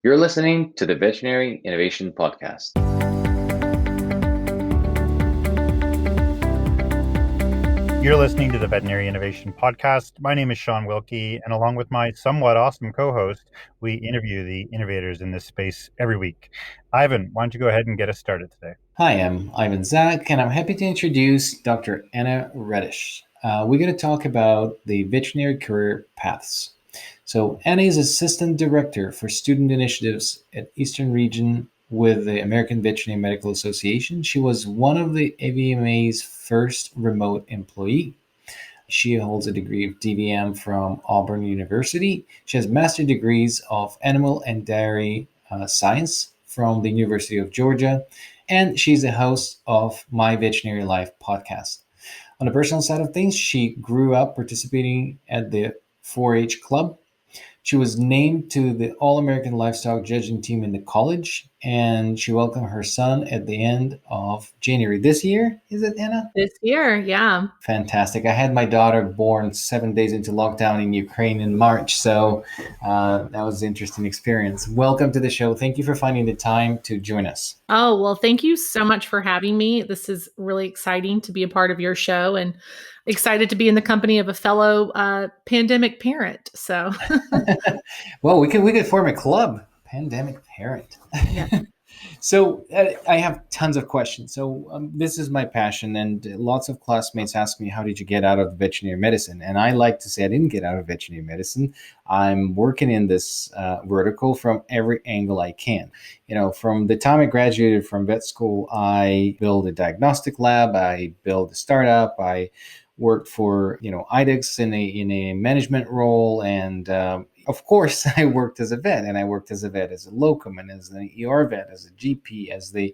You're listening to the Veterinary Innovation Podcast. You're listening to the Veterinary Innovation Podcast. My name is Sean Wilkie, and along with my somewhat awesome co-host, we interview the innovators in this space every week. Ivan, why don't you go ahead and get us started today? Hi, I'm Ivan Zach, and I'm happy to introduce Dr. Anna Reddish. We're going to talk about the veterinary career paths. So, Anna is Assistant Director for Student Initiatives at Eastern Region with the American Veterinary Medical Association. She was one of the AVMA's first remote employee. She holds a degree of DVM from Auburn University. She has master degrees of Animal and Dairy Science from the University of Georgia, and she's the host of My Veterinary Life podcast. On the personal side of things, she grew up participating at the 4-H club. She was named to the All-American Livestock Judging Team in the college, and she welcomed her son at the end of January this year. Is it, Anna? This year, yeah. Fantastic. I had my daughter born 7 days into lockdown in Ukraine in March, so that was an interesting experience. Welcome to the show. Thank you for finding the time to join us. Oh, well, thank you so much for having me. This is really exciting to be a part of your show and excited to be in the company of a fellow pandemic parent. So, well, we could form a club, pandemic parent. Yeah. So I have tons of questions. So this is my passion, and lots of classmates ask me, how did you get out of veterinary medicine? And I like to say I didn't get out of veterinary medicine. I'm working in this vertical from every angle I can. You know, from the time I graduated from vet school, I built a diagnostic lab, I built a startup, I worked for, IDEX in a management role, and of course, I worked as a vet, and I worked as a vet, as a locum, and as an ER vet, as a GP, as the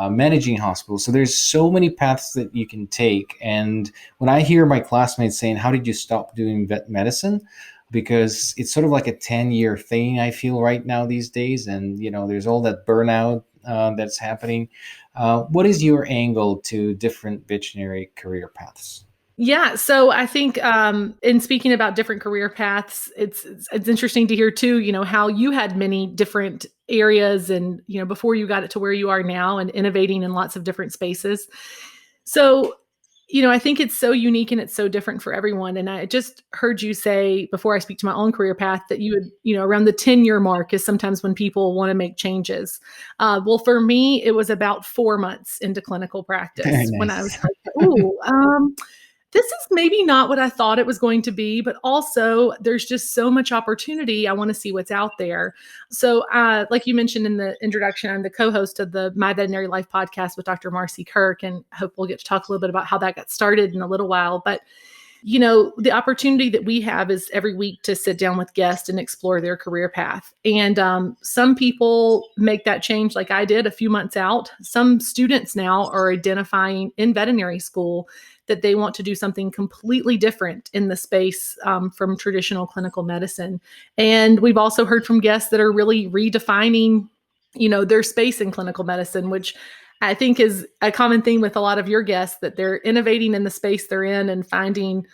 managing hospital. So there's so many paths that you can take. And when I hear my classmates saying, how did you stop doing vet medicine? Because it's sort of like a 10-year thing, I feel, right now these days. And, there's all that burnout that's happening. What is your angle to different veterinary career paths? Yeah. So I think in speaking about different career paths, it's interesting to hear too, how you had many different areas and, before you got it to where you are now and innovating in lots of different spaces. So, I think it's so unique and it's so different for everyone. And I just heard you say before I speak to my own career path that you would, around the 10-year mark is sometimes when people want to make changes. Well, for me, it was about 4 months into clinical practice Nice. When I was like, ooh, this is maybe not what I thought it was going to be, but also there's just so much opportunity. I want to see what's out there. So like you mentioned in the introduction, I'm the co-host of the My Veterinary Life podcast with Dr. Marcy Kirk, and I hope we'll get to talk a little bit about how that got started in a little while. But the opportunity that we have is every week to sit down with guests and explore their career path. And some people make that change like I did a few months out. Some students now are identifying in veterinary school that they want to do something completely different in the space from traditional clinical medicine. And we've also heard from guests that are really redefining, their space in clinical medicine, which I think is a common theme with a lot of your guests, that they're innovating in the space they're in and finding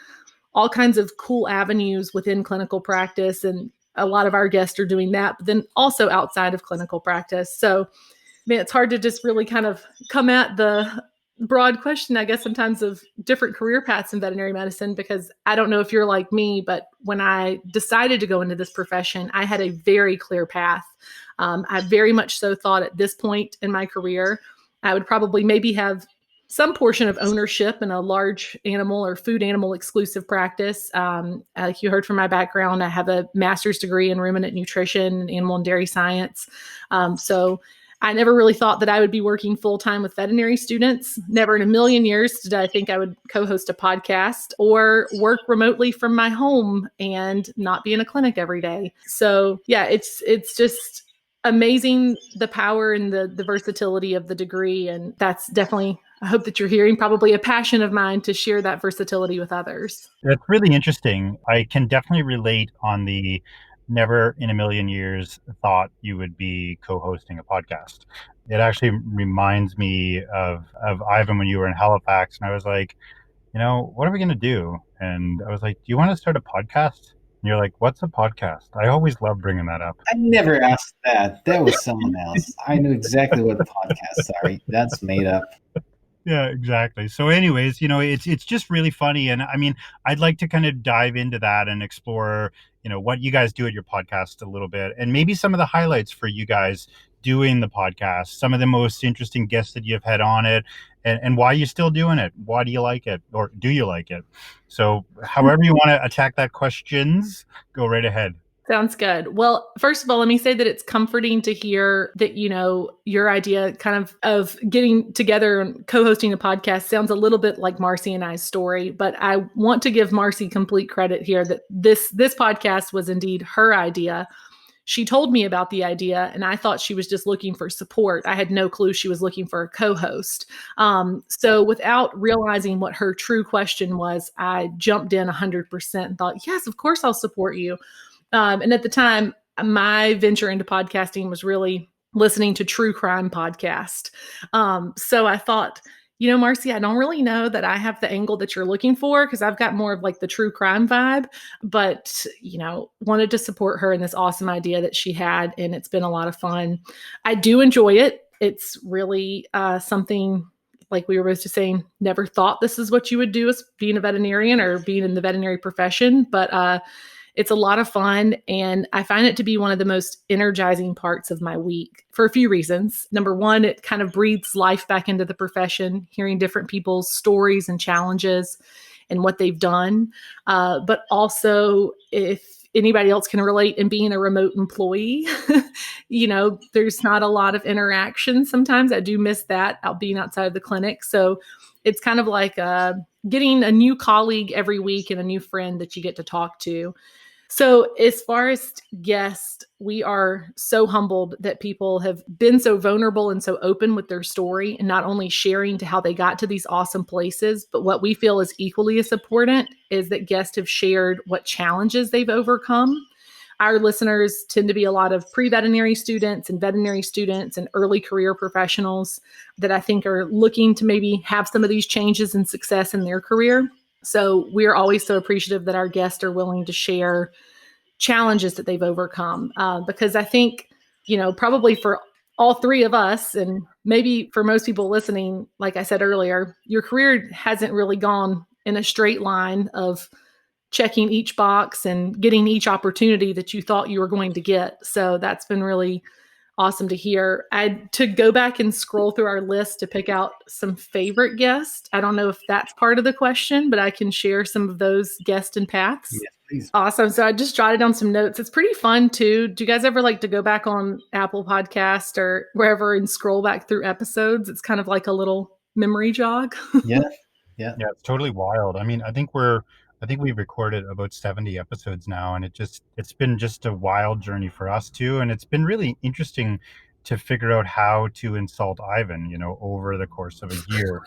all kinds of cool avenues within clinical practice. And a lot of our guests are doing that, but then also outside of clinical practice. So, it's hard to just really kind of come at the broad question, I guess, sometimes of different career paths in veterinary medicine, because I don't know if you're like me, but when I decided to go into this profession, I had a very clear path. I very much so thought at this point in my career, I would probably maybe have some portion of ownership in a large animal or food animal exclusive practice. Like you heard from my background, I have a master's degree in ruminant nutrition and animal and dairy science. So I never really thought that I would be working full-time with veterinary students. Never in a million years did I think I would co-host a podcast or work remotely from my home and not be in a clinic every day. So yeah, it's just amazing, the power and the versatility of the degree. And that's definitely, I hope that you're hearing, probably a passion of mine to share that versatility with others. That's really interesting. I can definitely relate on the never in a million years thought you would be co-hosting a podcast. It actually reminds me of Ivan when you were in Halifax, and I was like, what are we going to do? And I was like, do you want to start a podcast? And you're like, what's a podcast? I always love bringing that up. I never asked that. That was someone else. I knew exactly what podcasts are. That's made up. Yeah, exactly. So anyways, it's just really funny. And I mean, I'd like to kind of dive into that and explore, what you guys do at your podcast a little bit, and maybe some of the highlights for you guys doing the podcast, some of the most interesting guests that you've had on it, and why you're still doing it. Why do you like it? Or do you like it? So however you want to attack that questions, go right ahead. Sounds good. Well, first of all, let me say that it's comforting to hear that, your idea kind of getting together and co-hosting a podcast sounds a little bit like Marcy and I's story, but I want to give Marcy complete credit here that this podcast was indeed her idea. She told me about the idea and I thought she was just looking for support. I had no clue she was looking for a co-host. So without realizing what her true question was, I jumped in 100% and thought, yes, of course I'll support you. And at the time, my venture into podcasting was really listening to true crime podcast. So I thought, Marcy, I don't really know that I have the angle that you're looking for because I've got more of like the true crime vibe, but, wanted to support her in this awesome idea that she had. And it's been a lot of fun. I do enjoy it. It's really something like we were both just saying, never thought this is what you would do as being a veterinarian or being in the veterinary profession, but it's a lot of fun, and I find it to be one of the most energizing parts of my week for a few reasons. Number one, it kind of breathes life back into the profession, hearing different people's stories and challenges and what they've done. But also, if anybody else can relate in being a remote employee, there's not a lot of interaction. Sometimes I do miss that out being outside of the clinic. So it's kind of like getting a new colleague every week and a new friend that you get to talk to. So as far as guests, we are so humbled that people have been so vulnerable and so open with their story and not only sharing to how they got to these awesome places, but what we feel is equally as important is that guests have shared what challenges they've overcome. Our listeners tend to be a lot of pre-veterinary students and veterinary students and early career professionals that I think are looking to maybe have some of these changes and success in their career. So we're always so appreciative that our guests are willing to share challenges that they've overcome. Because I think, probably for all three of us, and maybe for most people listening, like I said earlier, your career hasn't really gone in a straight line of checking each box and getting each opportunity that you thought you were going to get. So that's been really awesome to hear. I had to go back and scroll through our list to pick out some favorite guests. I don't know if that's part of the question, but I can share some of those guests and paths. Yes, please. Awesome. So I just jotted down some notes. It's pretty fun too. Do you guys ever like to go back on Apple Podcast or wherever and scroll back through episodes? It's kind of like a little memory jog. Yeah. Yeah, it's totally wild. I mean, I think we've recorded about 70 episodes now, and it's been just a wild journey for us too. And it's been really interesting to figure out how to insult Ivan, over the course of a year.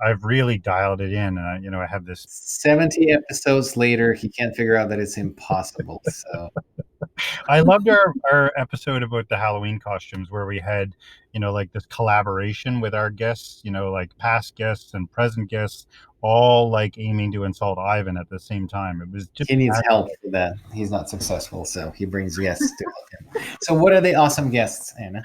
I've really dialed it in, and I have this 70 episodes later, he can't figure out that it's impossible. So I loved our episode about the Halloween costumes where we had, like this collaboration with our guests, like past guests and present guests, all like aiming to insult Ivan at the same time. It was just he needs help for that. He's not successful, so he brings guests to help him. So what are the awesome guests, Anna?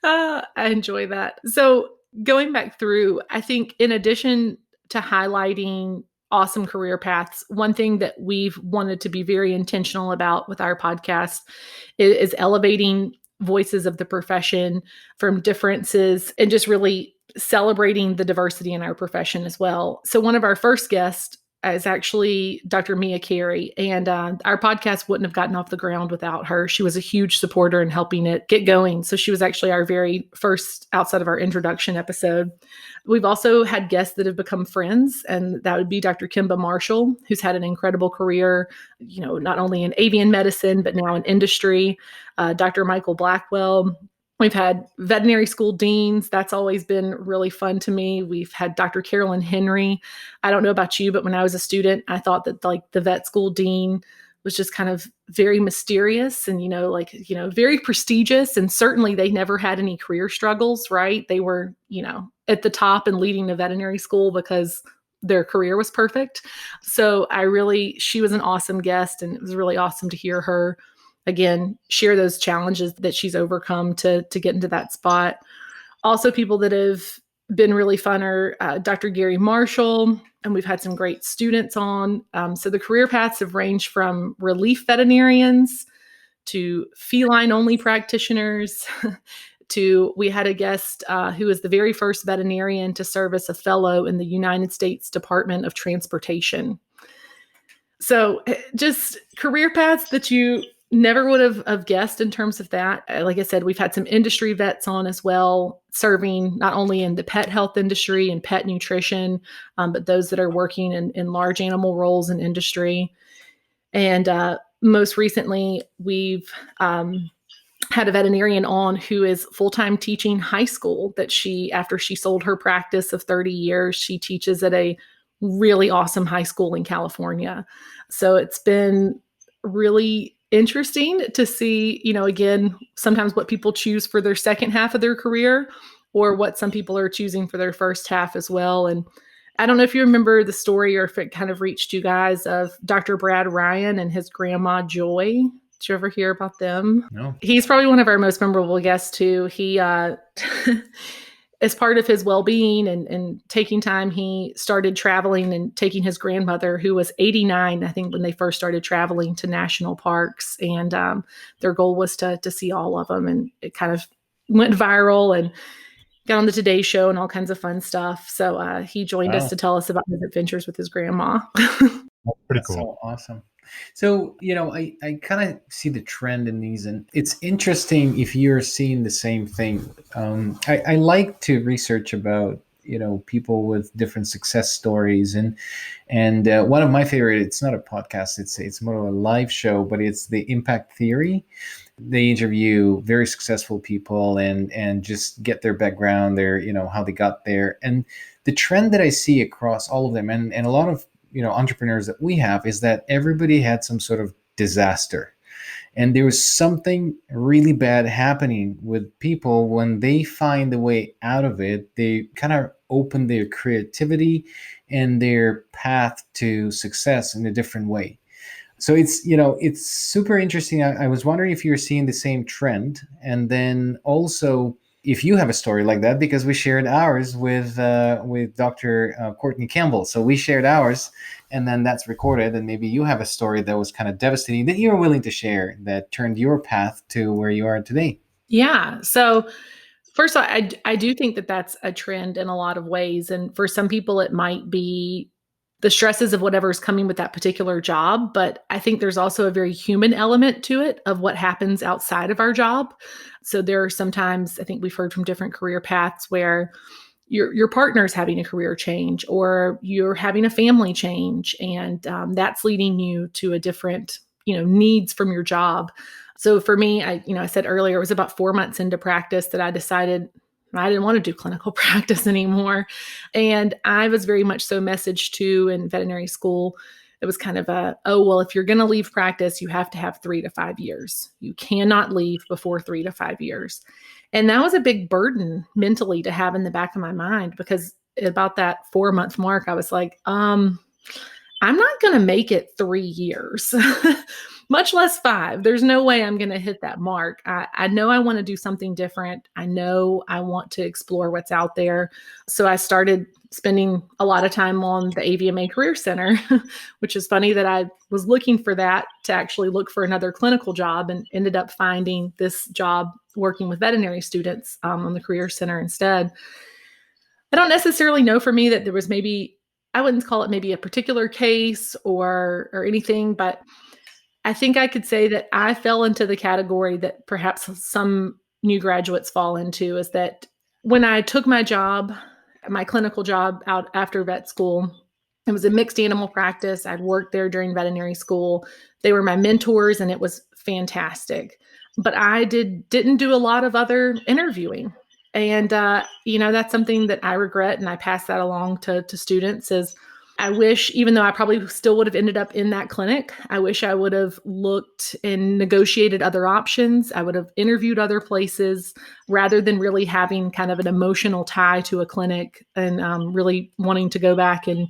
I enjoy that. So going back through, I think in addition to highlighting awesome career paths, one thing that we've wanted to be very intentional about with our podcast is elevating voices of the profession from differences and just really celebrating the diversity in our profession as well. So one of our first guests is actually Dr. Mia Carey, and our podcast wouldn't have gotten off the ground without her. She was a huge supporter in helping it get going. So she was actually our very first outside of our introduction episode. We've also had guests that have become friends, and that would be Dr. Kimba Marshall, who's had an incredible career, not only in avian medicine, but now in industry. Dr. Michael Blackwell. We've had veterinary school deans. That's always been really fun to me. We've had Dr. Carolyn Henry. I don't know about you, but when I was a student, I thought that like the vet school dean was just kind of very mysterious and, very prestigious. And certainly they never had any career struggles, right? They were, at the top and leading the veterinary school because their career was perfect. So she was an awesome guest, and it was really awesome to hear her, again, share those challenges that she's overcome to get into that spot. Also, people that have been really fun are Dr. Gary Marshall, and we've had some great students on. So the career paths have ranged from relief veterinarians to feline-only practitioners to we had a guest who was the very first veterinarian to serve as a fellow in the United States Department of Transportation. So just career paths that you never would have guessed in terms of that. Like I said, we've had some industry vets on as well, serving not only in the pet health industry and pet nutrition, but those that are working in large animal roles in industry. And most recently, we've had a veterinarian on who is full-time teaching high school that after she sold her practice of 30 years, she teaches at a really awesome high school in California. So it's been really interesting to see, again, sometimes what people choose for their second half of their career or what some people are choosing for their first half as well. And I don't know if you remember the story or if it kind of reached you guys of Dr. Brad Ryan and his grandma Joy. Did you ever hear about them? No. He's probably one of our most memorable guests too. He, as part of his well-being and taking time, he started traveling and taking his grandmother, who was 89, I think, when they first started traveling to national parks. And their goal was to see all of them. And it kind of went viral and got on the Today Show and all kinds of fun stuff. So he joined us to tell us about his adventures with his grandma. Pretty cool. So awesome. So, I kind of see the trend in these, and it's interesting if you're seeing the same thing. I like to research about, people with different success stories, and one of my favorite, it's not a podcast, it's more of a live show, but it's the Impact Theory. They interview very successful people and just get their background, how they got there. And the trend that I see across all of them, and a lot of entrepreneurs that we have, is that everybody had some sort of disaster, and there was something really bad happening with people. When they find a way out of it, they kind of open their creativity and their path to success in a different way. So it's super interesting. I was wondering if you're seeing the same trend, and then also if you have a story like that, because we shared ours with Dr. Courtney Campbell. So we shared ours, and then that's recorded. And maybe you have a story that was kind of devastating that you're willing to share that turned your path to where you are today. Yeah. So first of all, I do think that that's a trend in a lot of ways. And for some people, it might be the stresses of whatever's coming with that particular job. But I think there's also a very human element to it of what happens outside of our job. So there are sometimes, I think we've heard from different career paths where your partner's having a career change or you're having a family change, and that's leading you to a different, needs from your job. So for me, I said earlier, it was about 4 months into practice that I decided I didn't want to do clinical practice anymore. And I was very much so messaged to in veterinary school. It was kind of if you're going to leave practice, you have to have 3 to 5 years. You cannot leave before 3 to 5 years. And that was a big burden mentally to have in the back of my mind, because about that 4-month mark, I was like, I'm not going to make it 3 years, much less 5. There's no way I'm going to hit that mark. I know I want to do something different. I know I want to explore what's out there. So I started spending a lot of time on the AVMA Career Center, which is funny that I was looking for that to actually look for another clinical job and ended up finding this job working with veterinary students on the Career Center instead. I don't necessarily know for me that there was I wouldn't call it maybe a particular case or anything, but I think I could say that I fell into the category that perhaps some new graduates fall into, is that when I took my clinical job out after vet school, it was a mixed animal practice. I'd worked there during veterinary school. They were my mentors, and it was fantastic. But I didn't do a lot of other interviewing. And, that's something that I regret, and I pass that along to students, is I wish, even though I probably still would have ended up in that clinic, I wish I would have looked and negotiated other options. I would have interviewed other places rather than really having kind of an emotional tie to a clinic and really wanting to go back and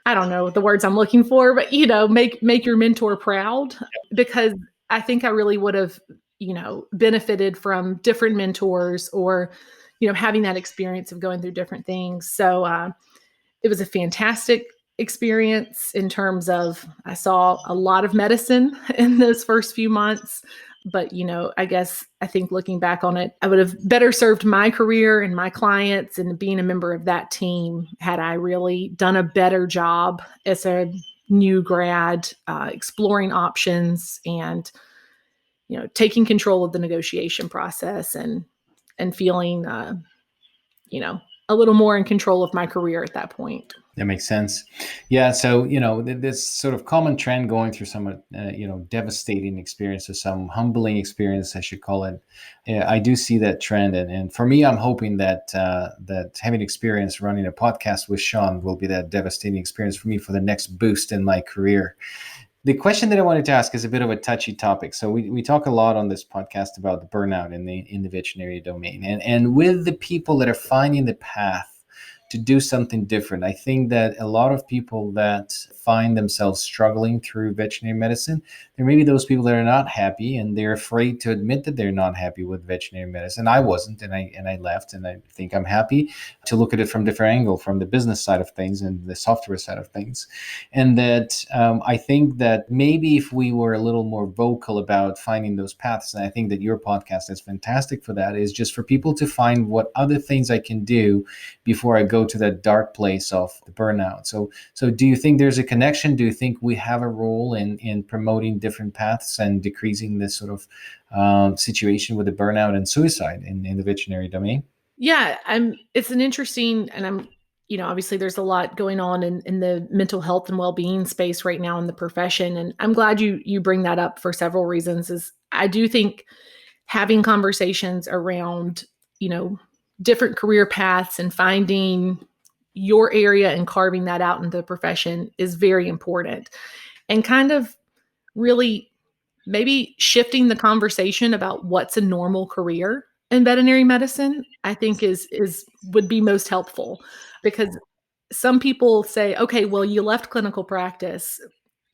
I don't know the words I'm looking for, but, make your mentor proud, because I think I really would have, benefited from different mentors, or, having that experience of going through different things. So it was a fantastic experience in terms of I saw a lot of medicine in those first few months. But, I think looking back on it, I would have better served my career and my clients and being a member of that team had I really done a better job as a new grad, exploring options and, taking control of the negotiation process and feeling, a little more in control of my career at that point. That makes sense. Yeah. So, this sort of common trend going through some, devastating experiences, some humbling experience, I should call it. Yeah, I do see that trend. And for me, I'm hoping that having experience running a podcast with Shawn will be that devastating experience for me for the next boost in my career. The question that I wanted to ask is a bit of a touchy topic. So we talk a lot on this podcast about the burnout in the veterinary domain, and with the people that are finding the path to do something different. I think that a lot of people that find themselves struggling through veterinary medicine, there may be those people that are not happy and they're afraid to admit that they're not happy with veterinary medicine. I wasn't, and I left, and I think I'm happy to look at it from a different angle, from the business side of things and the software side of things. And that I think that maybe if we were a little more vocal about finding those paths, and I think that your podcast is fantastic for that, is just for people to find what other things I can do before I go to that dark place of the burnout. So do you think there's a connection? Do you think we have a role in promoting different paths and decreasing this sort of situation with the burnout and suicide in the veterinary domain? Yeah, it's an interesting, and I'm, obviously there's a lot going on in the mental health and well-being space right now in the profession. And I'm glad you bring that up for several reasons. Is I do think having conversations around, different career paths and finding your area and carving that out in the profession is very important, and kind of really maybe shifting the conversation about what's a normal career in veterinary medicine, I think is would be most helpful, because some people say, okay, well, you left clinical practice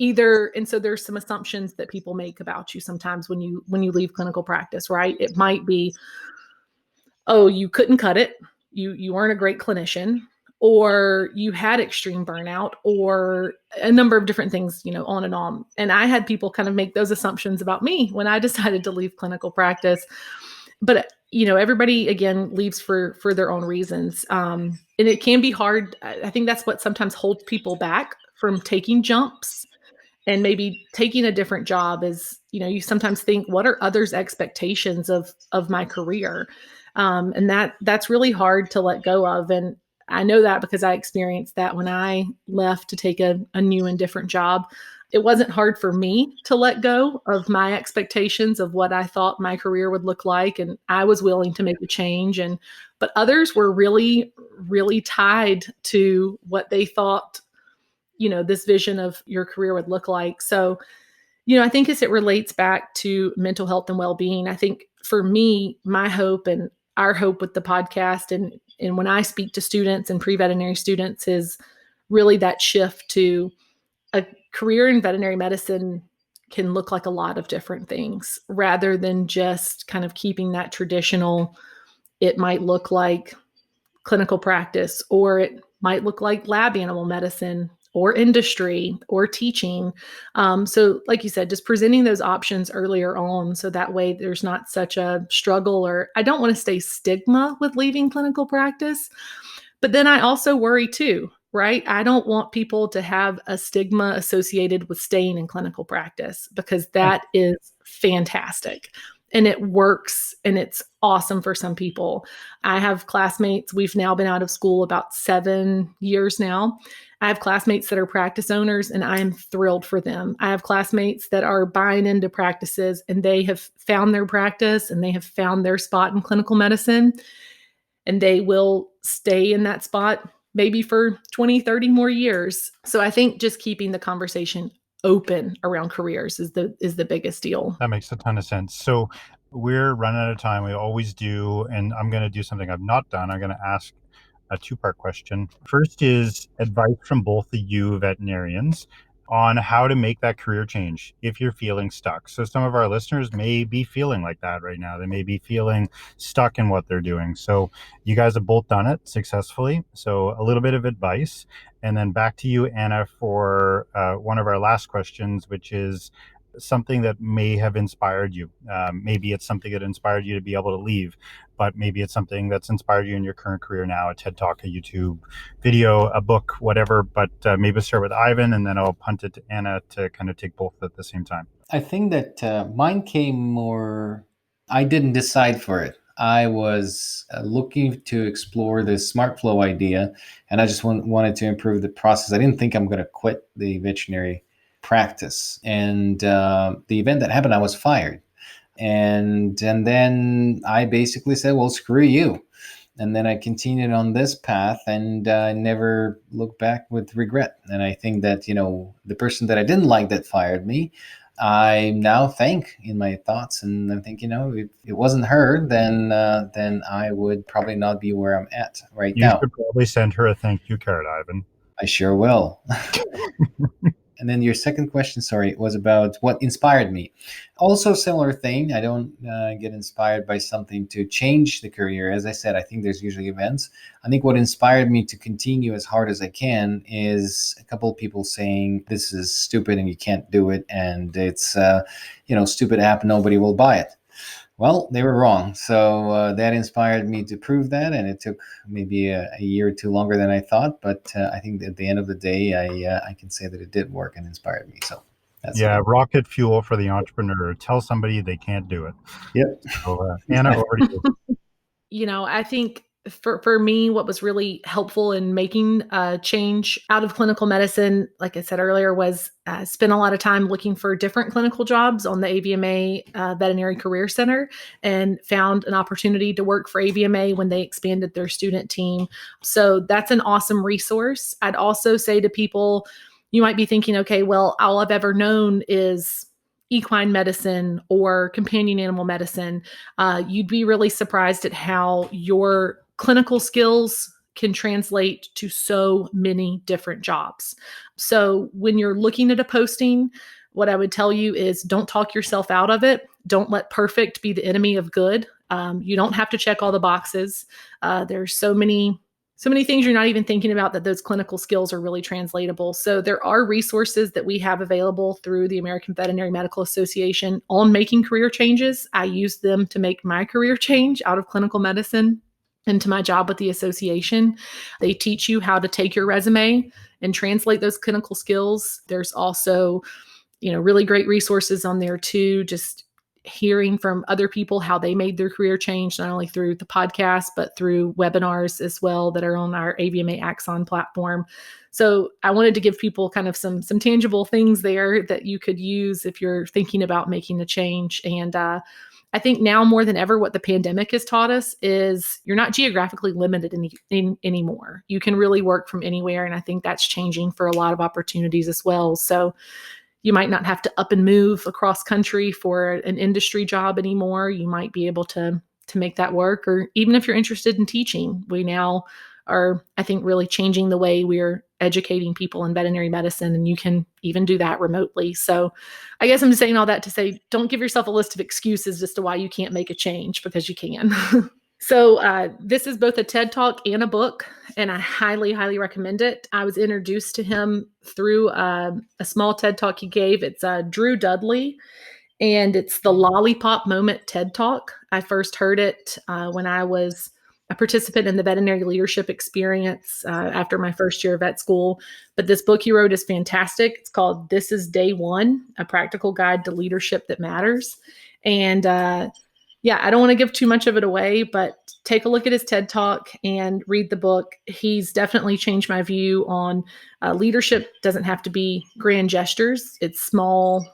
either, and so there's some assumptions that people make about you sometimes when you leave clinical practice, right? It might be, oh, you couldn't cut it, you weren't a great clinician, or you had extreme burnout, or a number of different things, on and on. And I had people kind of make those assumptions about me when I decided to leave clinical practice. But, everybody, again, leaves for their own reasons. And it can be hard. I think that's what sometimes holds people back from taking jumps and maybe taking a different job is, you sometimes think, what are others' expectations of my career? And that's really hard to let go of. And I know that because I experienced that when I left to take a new and different job. It wasn't hard for me to let go of my expectations of what I thought my career would look like. And I was willing to make a change. But others were really, really tied to what they thought, this vision of your career would look like. So, I think as it relates back to mental health and well-being, I think for me, my hope and our hope with the podcast and when I speak to students and pre-veterinary students is really that shift to a career in veterinary medicine can look like a lot of different things rather than just kind of keeping that traditional. It might look like clinical practice, or it might look like lab animal medicine, or industry, or teaching. So like you said, just presenting those options earlier on, so that way there's not such a struggle, or I don't want to say stigma with leaving clinical practice, but then I also worry too, right? I don't want people to have a stigma associated with staying in clinical practice, because that is fantastic. And it works, and it's awesome for some people. I have classmates, we've now been out of school about 7 years now. I have classmates that are practice owners, and I am thrilled for them. I have classmates that are buying into practices, and they have found their practice and they have found their spot in clinical medicine, and they will stay in that spot maybe for 20, 30 more years. So I think just keeping the conversation open around careers is the biggest deal. That makes a ton of sense. So we're running out of time. We always do. And I'm going to do something I've not done. I'm going to ask a two-part question. First is advice from both of you veterinarians on how to make that career change if you're feeling stuck. So some of our listeners may be feeling like that right now. They may be feeling stuck in what they're doing. So you guys have both done it successfully. So a little bit of advice. And then back to you, Anna, for one of our last questions, which is something that may have inspired you. Maybe it's something that inspired you to be able to leave, but maybe it's something that's inspired you in your current career now, a TED Talk, a YouTube video, a book, whatever. But maybe we'll start with Ivan, and then I'll punt it to Anna to kind of take both at the same time. I think that mine came more, I didn't decide for it. I was looking to explore the smart flow idea, and I just wanted to improve the process. I didn't think I'm going to quit the veterinary practice. And the event that happened, I was fired. And then I basically said, well, screw you. And then I continued on this path and never looked back with regret. And I think that, the person that I didn't like that fired me, I now thank in my thoughts. And I think, if it wasn't her, then I would probably not be where I'm at right now. You should probably send her a thank you card, Ivan. I sure will. And then your second question, was about what inspired me. Also similar thing. I don't get inspired by something to change the career. As I said, I think there's usually events. I think what inspired me to continue as hard as I can is a couple of people saying this is stupid and you can't do it. And it's, stupid app, nobody will buy it. Well, they were wrong. So that inspired me to prove that. And it took maybe a year or two longer than I thought. But I think at the end of the day, I can say that it did work and inspired me. So that's it. Rocket fuel for the entrepreneur. Tell somebody they can't do it. Yep. So, Anna, over to you. I think for me, what was really helpful in making a change out of clinical medicine, like I said earlier, was spend a lot of time looking for different clinical jobs on the AVMA Veterinary Career Center, and found an opportunity to work for AVMA when they expanded their student team. So that's an awesome resource. I'd also say to people, you might be thinking, okay, well, all I've ever known is equine medicine or companion animal medicine. You'd be really surprised at how your clinical skills can translate to so many different jobs. So when you're looking at a posting, what I would tell you is don't talk yourself out of it. Don't let perfect be the enemy of good. You don't have to check all the boxes. There's so many things you're not even thinking about that those clinical skills are really translatable. So there are resources that we have available through the American Veterinary Medical Association on making career changes. I use them to make my career change out of clinical medicine into my job with the association. They teach you how to take your resume and translate those clinical skills. There's also, really great resources on there too, just hearing from other people how they made their career change, not only through the podcast, but through webinars as well that are on our AVMA Axon platform. So I wanted to give people kind of some tangible things there that you could use if you're thinking about making a change. And I think now more than ever, what the pandemic has taught us is you're not geographically limited anymore. You can really work from anywhere. And I think that's changing for a lot of opportunities as well. So you might not have to up and move across country for an industry job anymore. You might be able to make that work. Or even if you're interested in teaching, we now are, I think, really changing the way we're educating people in veterinary medicine, and you can even do that remotely. So I guess I'm just saying all that to say, don't give yourself a list of excuses as to why you can't make a change, because you can. So this is both a TED Talk and a book, and I highly, highly recommend it. I was introduced to him through a small TED Talk he gave. It's Drew Dudley, and it's the Lollipop Moment TED Talk. I first heard it when I was a participant in the veterinary leadership experience after my first year of vet school. But this book he wrote is fantastic. It's called This is Day One, A Practical Guide to Leadership That Matters. And I don't want to give too much of it away, but take a look at his TED Talk and read the book. He's definitely changed my view on leadership. Doesn't have to be grand gestures. It's small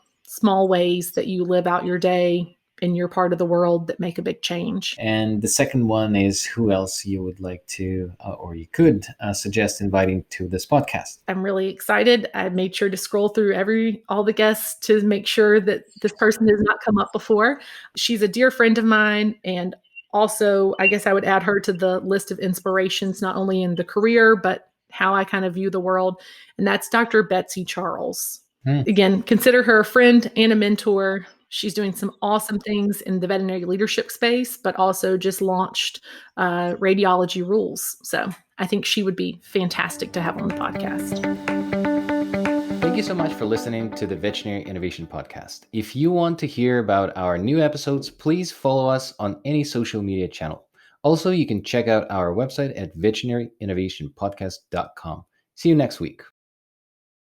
ways that you live out your day in your part of the world that make a big change. And the second one is who else you would like to, or you could suggest inviting to this podcast. I'm really excited. I made sure to scroll through all the guests to make sure that this person has not come up before. She's a dear friend of mine and also, I guess I would add her to the list of inspirations, not only in the career, but how I kind of view the world. And that's Dr. Betsy Charles. Again, consider her a friend and a mentor. She's doing some awesome things in the veterinary leadership space, but also just launched Radiology Rules. So I think she would be fantastic to have on the podcast. Thank you so much for listening to the Veterinary Innovation Podcast. If you want to hear about our new episodes, please follow us on any social media channel. Also, you can check out our website at veterinaryinnovationpodcast.com. See you next week.